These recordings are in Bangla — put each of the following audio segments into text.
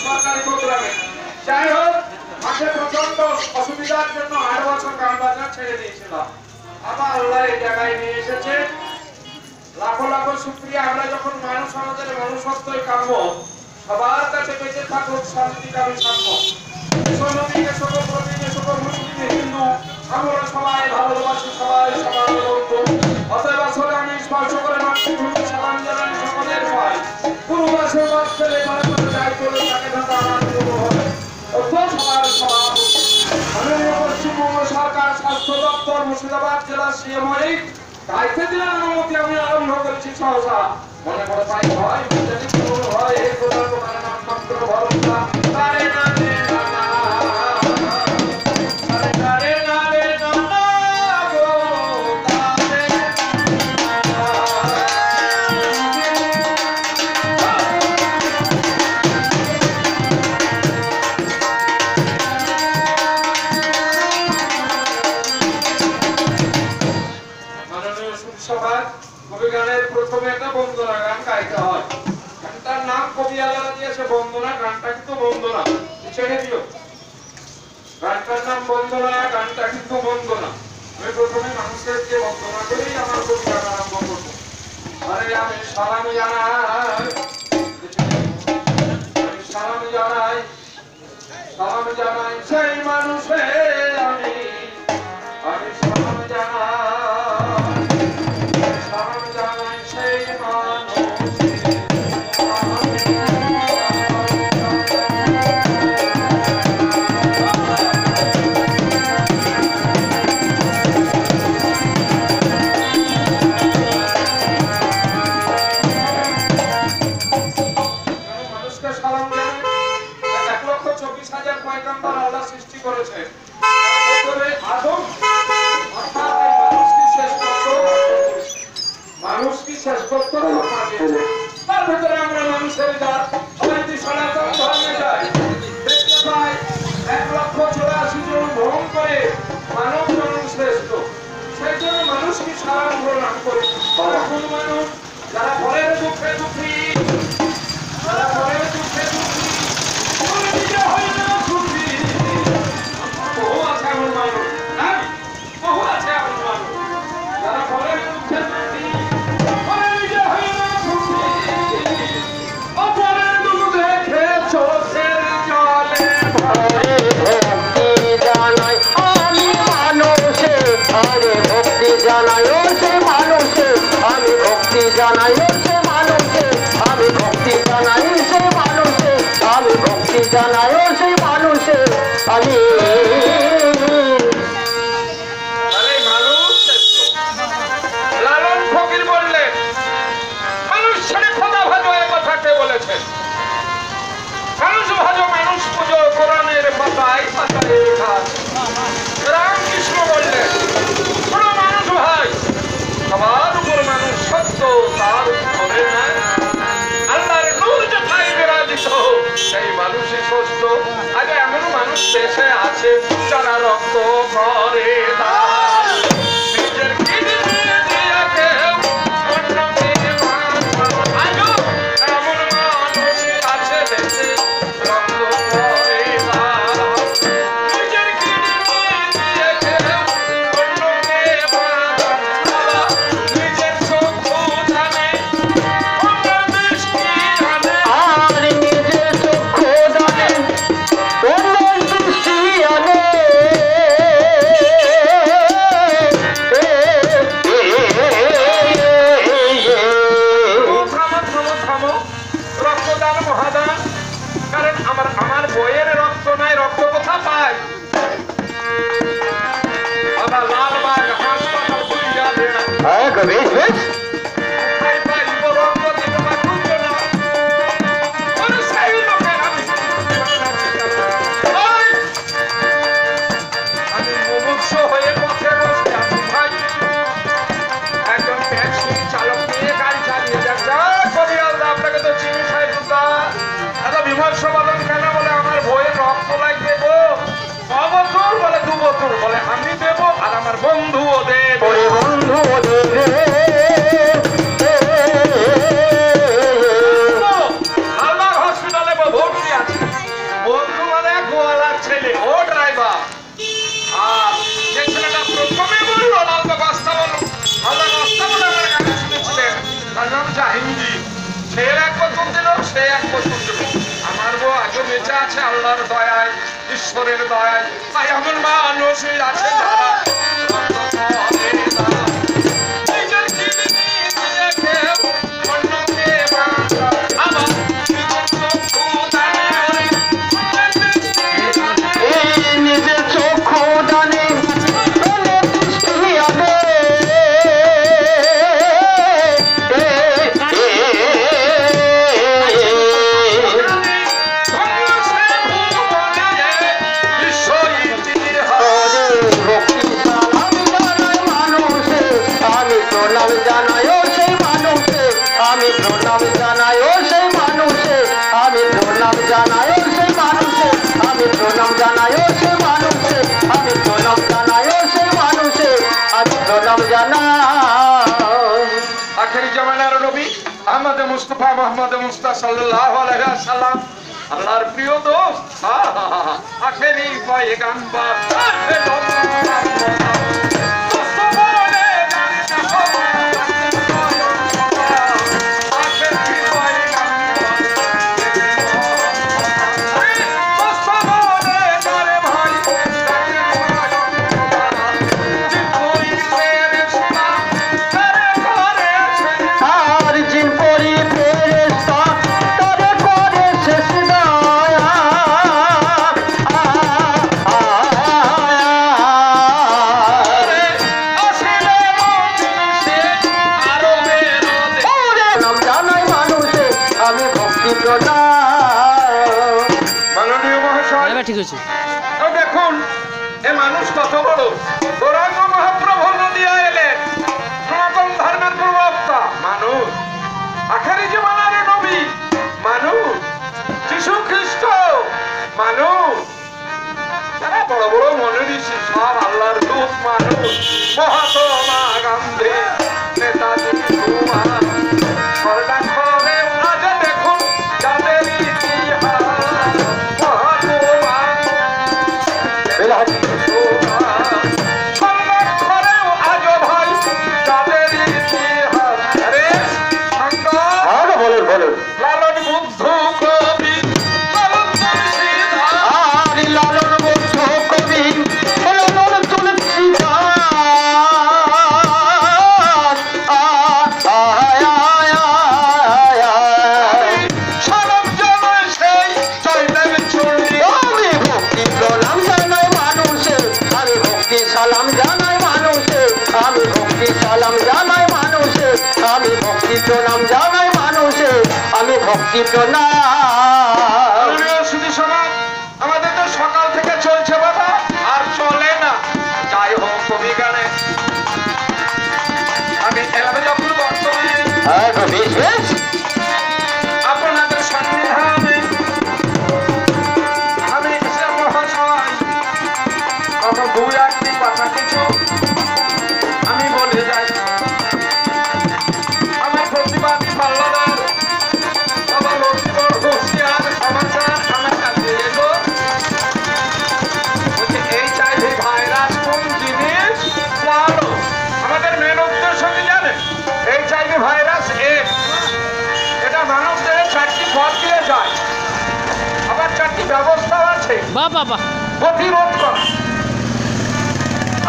সরকারি প্রোগ্রামে যাই হোক মাঠে প্রচন্ড অসুবিধার জন্য 8 বছর গান বাজনা ছেড়ে দিয়েছিলাম। আবার আল্লাহ এই জায়গায় নিয়ে এসেছে। লাখো লাখো শুকরিয়া। আমরা যখন মানুষ আমাদের মনুষ্যত্বই কাম্য, সবার কাছে বেঁচে থাকুক শান্তিকামী সাম্য। বিশ্বনবীকে সকল প্রতিদিন সকল মুসলিম হিন্দু আমরা সবাই ভালোবাসি, সবাই সবার বন্ধু। অতএব আসলে আমি স্পর্শ করে মাতৃভূমি সালাম জানাই সকলের ভাই। পূর্বাসে বাদ ফেলে ভারতের যাই চলে তাকে ঢাকা আমার পূর্ব হবে সবার সভাপতি। মাননীয় পশ্চিমবঙ্গ সরকার স্বাস্থ্য দপ্তর মুর্শিদাবাদ জেলা সিএমআই দায়িত্বে দিলেন অনুমতি আমি আরম্ভ করেছি সহসা। মনে করে পাই হয় হয় এই প্রধান নাম মাত্র ভরসা তারে না রে না গানের প্রথমে একটা বন্দনা গান গাইতে হয়। গানটার নাম কবি আলাদা দিয়েছে বন্দনা, গানটা কিন্তু বন্দনা ছেড়ে দিও। গানটার নাম বন্দনা, গানটা কিন্তু বন্দনা। আমি প্রথমে মানুষের যে বন্দনা করেই আমার কবিতা আরম্ভ করবো। আরে আমি সালাম জানাই, সালাম জানাই, সালাম জানাই সেই মানুষে আমি সালাম জানাই। দেশে আছে যারা রক্ত করে বন্ধুও দেব আল্লাহ আল্লাহর দয়ায় ঈশ্বরের দয়ায় এমন মানুষ আছে যারা আখেরি জামানার নবী আহমদ মুস্তাফা মুহাম্মদ মুস্তাফা সাল্লাল্লাহু আলাইহি ওয়াসাল্লাম আল্লাহর প্রিয় দোস্ত আখেরি পয়গম্বর ঠিক আছে দেখুন এ মানুষ কত বড় গৌরাঙ্গ মহাপ্রভু নদিয়া এলেন সনাতন ধর্মের প্রবক্তা মানুষ আখেরি জামানার নবী মানুষ যীশু খ্রিস্ট মানুষ যারা বড় বড় মনীষী সব আল্লাহর দূত মানুষ মহাত্মা গান্ধী নেতাজি সুভাষ সরদার আজ দেখুন যাদের লালন বুদ্ধ কবি লালন বুদ্ধ কবি লালন তুলসীদাস সরব জনয় সেই জয়দেব চন্ডী আমি ভক্তি প্রণাম জানাই মানুষের আমি ভক্তি সালাম জানাই মানুষের আমি ভক্তি সালাম জানাই মানুষের আমি ভক্তি প্রণাম জানাই মানুষের আমি ভক্তি প্রণাম শুধু সমাজ আমাদের তো সকাল থেকে চলছে বাবা আর চলে না যাই হোক কবি গানে আমি এলাকা যখন বর্তমানে আপনাদের সন্নিধানে আমি মহাশয় আমার দুই একটি কথা কিছু আমি বলে যাই আমার প্রতিবাদী পাল্লাদার বাবা লক্ষ্মীবর হুঁশিয়ার সমাচার আমার কাছে এলো বলছে এইচআইভি ভাইরাস কোন জিনিস বলো আমাদের মেন উদ্দেশ্য কি জানেন এইচআইভি ভাইরাস এটা মানব দেহে 4টি পথ দিয়ে যায় আবার 4টি ব্যবস্থাও আছে বাবা প্রতিরোধ করা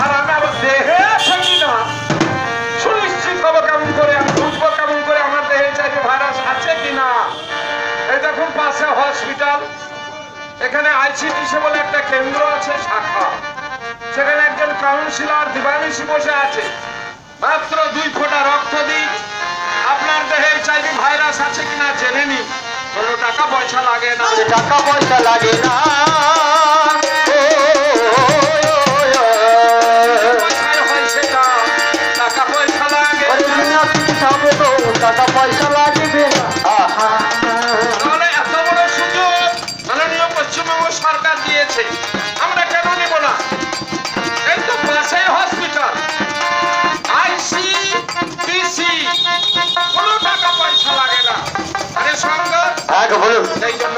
আর আমি আবার দেহে থাকি না সুনিশ্চিত হবো কেমন করে আমি বুঝবো কেমন করে আমার দেহে এইচআইভি ভাইরাস আছে কিনা এই দেখুন পাশে হসপিটাল এখানে আইসিডিসি বলে একটা কেন্দ্র আছে শাখা সেখানে একজন কাউন্সিলর দিবানিশি বসে আছে মাত্র 2 ফোঁটা রক্ত দিই আপনার দেহে এইচআইভি ভাইরাস আছে কিনা জেনে নিন কোনো টাকা পয়সা লাগে না টাকা পয়সা লাগে না টাকা পয়সা লাগে টাকা পয়সা লাগবে তাহলে এত বড় সুযোগ মাননীয় পশ্চিমবঙ্গ সরকার দিয়েছে আমরা কেন নেব না এই তো পাশে হসপিটাল কোনো টাকা পয়সা লাগে না আরে সঙ্গে এই জন্য